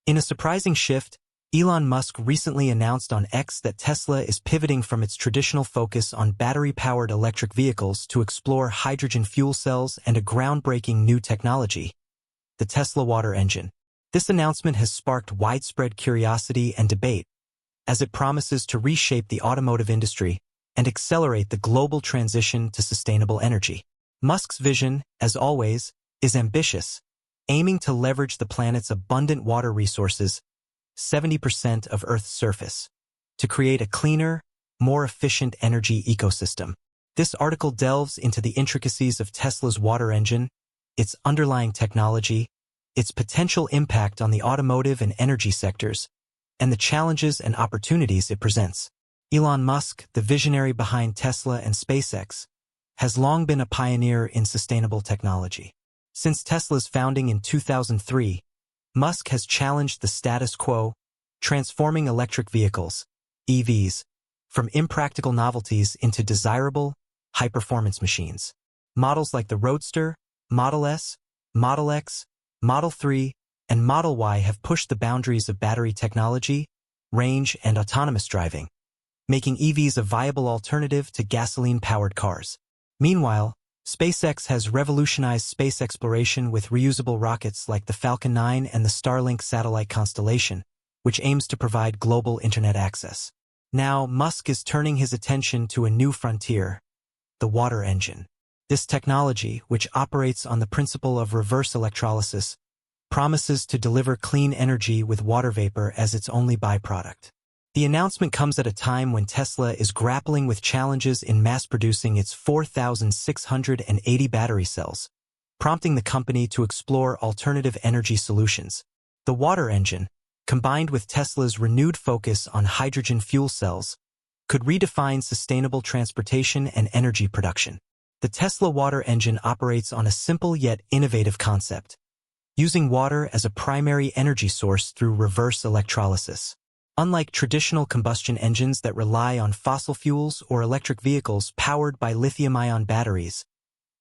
In a surprising shift, Elon Musk recently announced on X that Tesla is pivoting from its traditional focus on battery-powered electric vehicles to explore hydrogen fuel cells and a groundbreaking new technology, the Tesla water engine. This announcement has sparked widespread curiosity and debate, as it promises to reshape the automotive industry and accelerate the global transition to sustainable energy. Musk's vision, as always, is ambitious, aiming to leverage the planet's abundant water resources, 70% of Earth's surface, to create a cleaner, more efficient energy ecosystem. This article delves into the intricacies of Tesla's water engine, its underlying technology, its potential impact on the automotive and energy sectors, and the challenges and opportunities it presents. Elon Musk, the visionary behind Tesla and SpaceX, has long been a pioneer in sustainable technology. Since Tesla's founding in 2003, Musk has challenged the status quo, transforming electric vehicles, EVs, from impractical novelties into desirable, high-performance machines. Models like the Roadster, Model S, Model X, Model 3, and Model Y have pushed the boundaries of battery technology, range, and autonomous driving, making EVs a viable alternative to gasoline-powered cars. Meanwhile, SpaceX has revolutionized space exploration with reusable rockets like the Falcon 9 and the Starlink satellite constellation, which aims to provide global internet access. Now, Musk is turning his attention to a new frontier, the water engine. This technology, which operates on the principle of reverse electrolysis, promises to deliver clean energy with water vapor as its only byproduct. The announcement comes at a time when Tesla is grappling with challenges in mass-producing its 4,680 battery cells, prompting the company to explore alternative energy solutions. The water engine, combined with Tesla's renewed focus on hydrogen fuel cells, could redefine sustainable transportation and energy production. The Tesla water engine operates on a simple yet innovative concept, using water as a primary energy source through reverse electrolysis. Unlike traditional combustion engines that rely on fossil fuels or electric vehicles powered by lithium-ion batteries,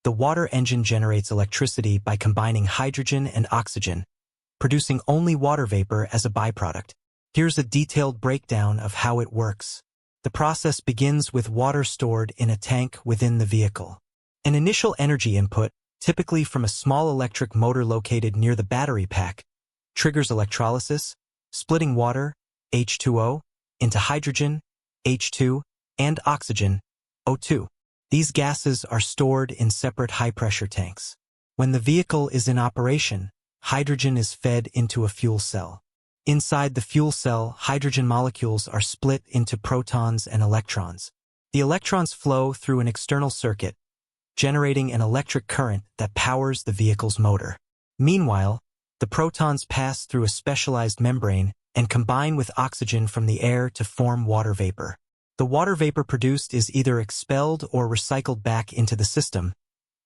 the water engine generates electricity by combining hydrogen and oxygen, producing only water vapor as a byproduct. Here's a detailed breakdown of how it works. The process begins with water stored in a tank within the vehicle. An initial energy input, typically from a small electric motor located near the battery pack, triggers electrolysis, splitting water, H2O, into hydrogen, H2, and oxygen, O2. These gases are stored in separate high-pressure tanks. When the vehicle is in operation, hydrogen is fed into a fuel cell. Inside the fuel cell, hydrogen molecules are split into protons and electrons. The electrons flow through an external circuit, generating an electric current that powers the vehicle's motor. Meanwhile, the protons pass through a specialized membrane and combine with oxygen from the air to form water vapor. The water vapor produced is either expelled or recycled back into the system,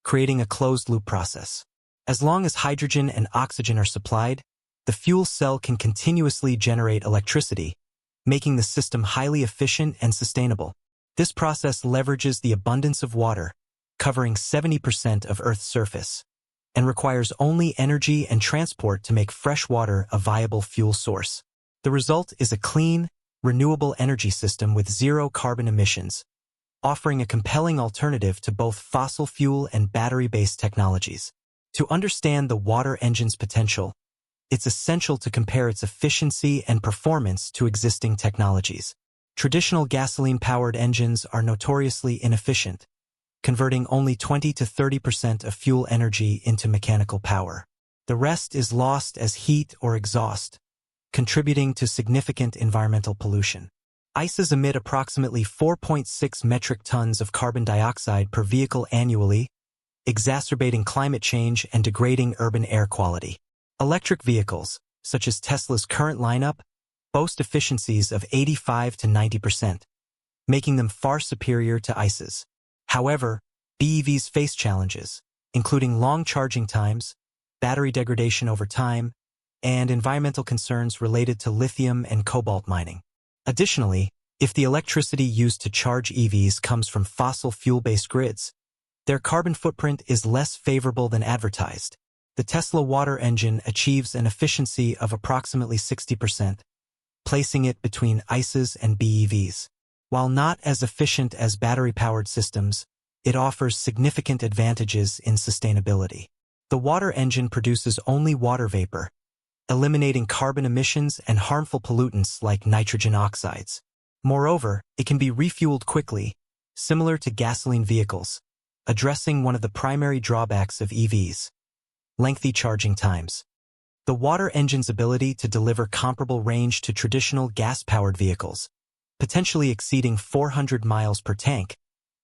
creating a closed-loop process. As long as hydrogen and oxygen are supplied, the fuel cell can continuously generate electricity, making the system highly efficient and sustainable. This process leverages the abundance of water, covering 70% of Earth's surface, and requires only energy and transport to make fresh water a viable fuel source. The result is a clean, renewable energy system with zero carbon emissions, offering a compelling alternative to both fossil fuel and battery-based technologies. To understand the water engine's potential, it's essential to compare its efficiency and performance to existing technologies. Traditional gasoline-powered engines are notoriously inefficient, converting only 20 to 30% of fuel energy into mechanical power. The rest is lost as heat or exhaust, contributing to significant environmental pollution. ICEs emit approximately 4.6 metric tons of carbon dioxide per vehicle annually, exacerbating climate change and degrading urban air quality. Electric vehicles, such as Tesla's current lineup, boast efficiencies of 85 to 90%, making them far superior to ICEs. However, BEVs face challenges, including long charging times, battery degradation over time, and environmental concerns related to lithium and cobalt mining. Additionally, if the electricity used to charge EVs comes from fossil fuel-based grids, their carbon footprint is less favorable than advertised. the Tesla water engine achieves an efficiency of approximately 60%, placing it between ICEs and BEVs. While not as efficient as battery-powered systems, it offers significant advantages in sustainability. The water engine produces only water vapor, eliminating carbon emissions and harmful pollutants like nitrogen oxides. Moreover, it can be refueled quickly, similar to gasoline vehicles, addressing one of the primary drawbacks of EVs: lengthy charging times. The water engine's ability to deliver comparable range to traditional gas-powered vehicles, potentially exceeding 400 miles per tank,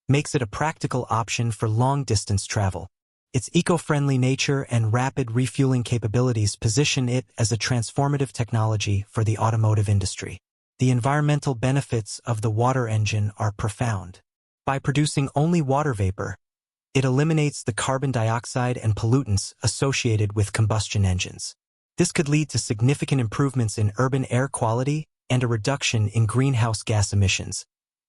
makes it a practical option for long-distance travel. Its eco-friendly nature and rapid refueling capabilities position it as a transformative technology for the automotive industry. The environmental benefits of the water engine are profound. By producing only water vapor, it eliminates the carbon dioxide and pollutants associated with combustion engines. This could lead to significant improvements in urban air quality and a reduction in greenhouse gas emissions,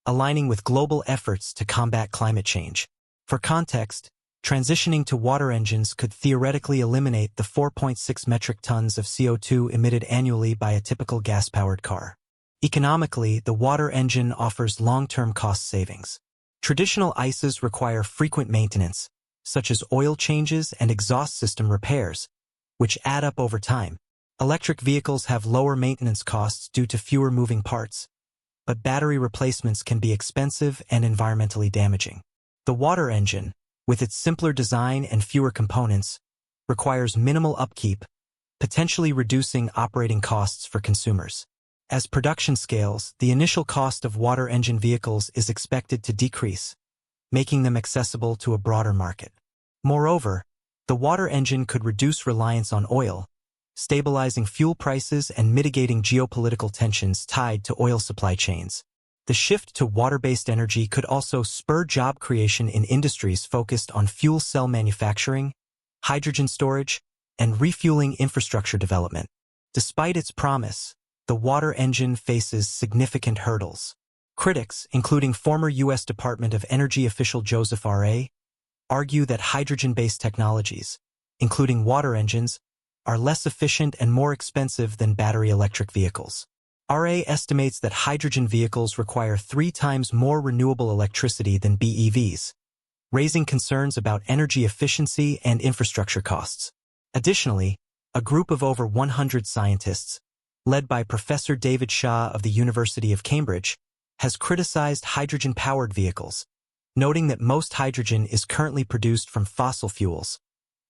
aligning with global efforts to combat climate change. For context, transitioning to water engines could theoretically eliminate the 4.6 metric tons of CO2 emitted annually by a typical gas-powered car. Economically, the water engine offers long-term cost savings. Traditional ICEs require frequent maintenance, such as oil changes and exhaust system repairs, which add up over time. Electric vehicles have lower maintenance costs due to fewer moving parts, but battery replacements can be expensive and environmentally damaging. The water engine, with its simpler design and fewer components, requires minimal upkeep, potentially reducing operating costs for consumers. As production scales, the initial cost of water engine vehicles is expected to decrease, making them accessible to a broader market. Moreover, the water engine could reduce reliance on oil, stabilizing fuel prices and mitigating geopolitical tensions tied to oil supply chains. The shift to water-based energy could also spur job creation in industries focused on fuel cell manufacturing, hydrogen storage, and refueling infrastructure development. Despite its promise, the water engine faces significant hurdles. Critics, including former U.S. Department of Energy official Joseph R.A., argue that hydrogen-based technologies, including water engines, are less efficient and more expensive than battery electric vehicles. RA estimates that hydrogen vehicles require 3 times more renewable electricity than BEVs, raising concerns about energy efficiency and infrastructure costs. Additionally, a group of over 100 scientists, led by Professor David Shaw of the University of Cambridge, has criticized hydrogen-powered vehicles, noting that most hydrogen is currently produced from fossil fuels,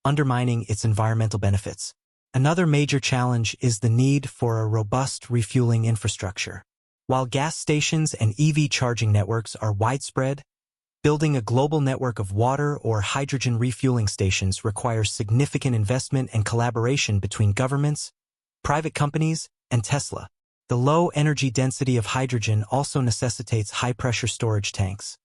undermining its environmental benefits. Another major challenge is the need for a robust refueling infrastructure. While gas stations and EV charging networks are widespread, building a global network of water or hydrogen refueling stations requires significant investment and collaboration between governments, private companies, and Tesla. The low energy density of hydrogen also necessitates high-pressure storage tanks,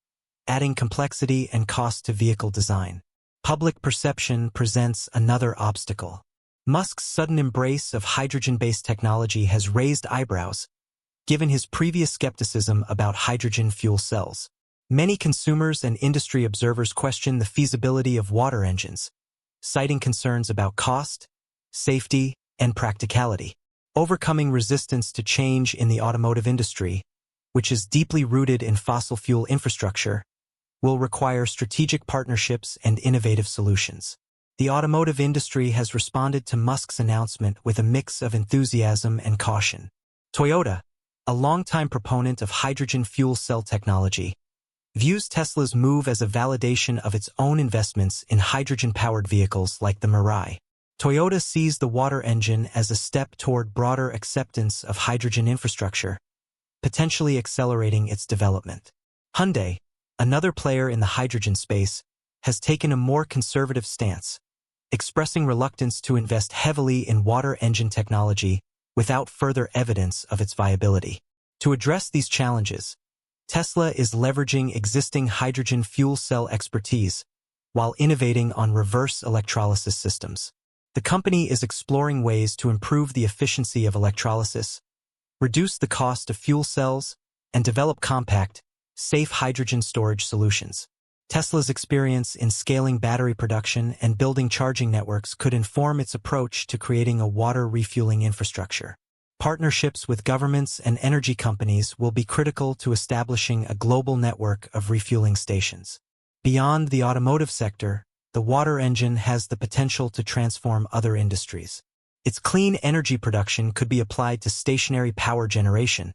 adding complexity and cost to vehicle design. Public perception presents another obstacle. Musk's sudden embrace of hydrogen-based technology has raised eyebrows, given his previous skepticism about hydrogen fuel cells. Many consumers and industry observers question the feasibility of water engines, citing concerns about cost, safety, and practicality. Overcoming resistance to change in the automotive industry, which is deeply rooted in fossil fuel infrastructure, will require strategic partnerships and innovative solutions. The automotive industry has responded to Musk's announcement with a mix of enthusiasm and caution. Toyota, a longtime proponent of hydrogen fuel cell technology, views Tesla's move as a validation of its own investments in hydrogen-powered vehicles like the Mirai. Toyota sees the water engine as a step toward broader acceptance of hydrogen infrastructure, potentially accelerating its development. Hyundai, another player in the hydrogen space, has taken a more conservative stance, expressing reluctance to invest heavily in water engine technology without further evidence of its viability. To address these challenges, Tesla is leveraging existing hydrogen fuel cell expertise while innovating on reverse electrolysis systems. The company is exploring ways to improve the efficiency of electrolysis, reduce the cost of fuel cells, and develop compact, safe hydrogen storage solutions. Tesla's experience in scaling battery production and building charging networks could inform its approach to creating a water refueling infrastructure. Partnerships with governments and energy companies will be critical to establishing a global network of refueling stations. Beyond the automotive sector, the water engine has the potential to transform other industries. Its clean energy production could be applied to stationary power generation,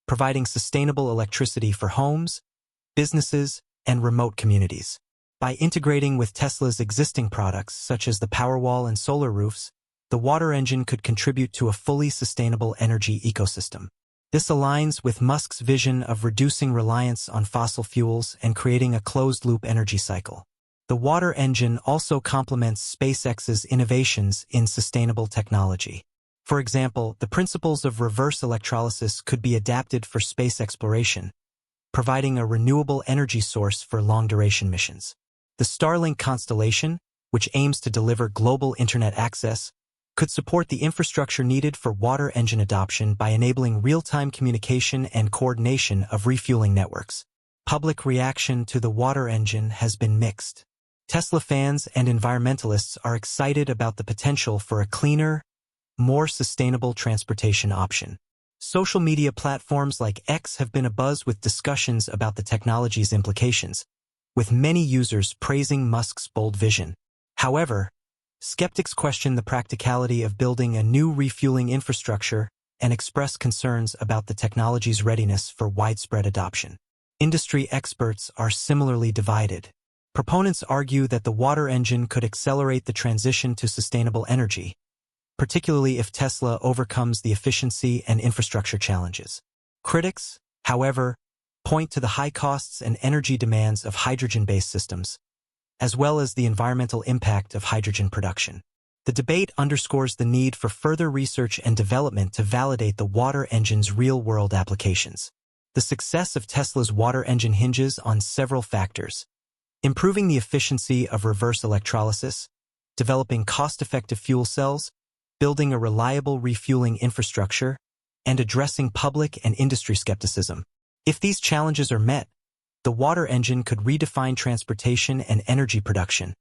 providing sustainable electricity for homes, businesses, and remote communities. By integrating with Tesla's existing products such as the Powerwall and solar roofs, the water engine could contribute to a fully sustainable energy ecosystem. This aligns with Musk's vision of reducing reliance on fossil fuels and creating a closed-loop energy cycle. The water engine also complements SpaceX's innovations in sustainable technology. For example, the principles of reverse electrolysis could be adapted for space exploration, providing a renewable energy source for long-duration missions. The Starlink constellation, which aims to deliver global internet access, could support the infrastructure needed for water engine adoption by enabling real-time communication and coordination of refueling networks. Public reaction to the water engine has been mixed. Tesla fans and environmentalists are excited about the potential for a cleaner, more sustainable transportation option. Social media platforms like X have been abuzz with discussions about the technology's implications, with many users praising Musk's bold vision. However, skeptics question the practicality of building a new refueling infrastructure and express concerns about the technology's readiness for widespread adoption. Industry experts are similarly divided. Proponents argue that the water engine could accelerate the transition to sustainable energy, particularly if Tesla overcomes the efficiency and infrastructure challenges. Critics, however, point to the high costs and energy demands of hydrogen-based systems, as well as the environmental impact of hydrogen production. The debate underscores the need for further research and development to validate the water engine's real-world applications. The success of Tesla's water engine hinges on several factors: improving the efficiency of reverse electrolysis, developing cost-effective fuel cells, building a reliable refueling infrastructure, and addressing public and industry skepticism. If these challenges are met, the water engine could redefine transportation and energy production,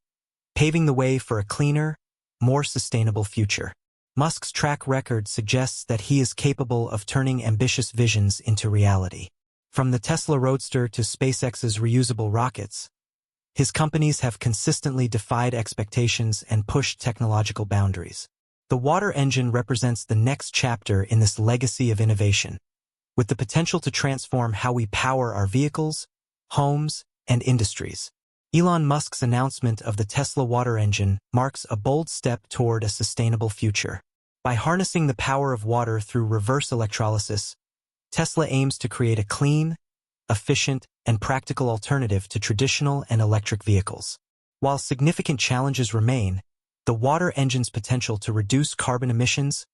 paving the way for a cleaner, more sustainable future. Musk's track record suggests that he is capable of turning ambitious visions into reality. From the Tesla Roadster to SpaceX's reusable rockets, his companies have consistently defied expectations and pushed technological boundaries. The water engine represents the next chapter in this legacy of innovation, with the potential to transform how we power our vehicles, homes, and industries. Elon Musk's announcement of the Tesla water engine marks a bold step toward a sustainable future. By harnessing the power of water through reverse electrolysis, Tesla aims to create a clean, efficient, and practical alternative to traditional and electric vehicles. While significant challenges remain, the water engine's potential to reduce carbon emissions,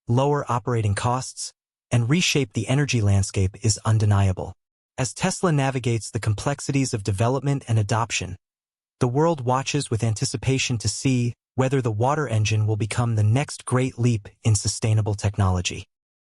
lower operating costs, and reshape the energy landscape is undeniable. As Tesla navigates the complexities of development and adoption, the world watches with anticipation to see whether the water engine will become the next great leap in sustainable technology.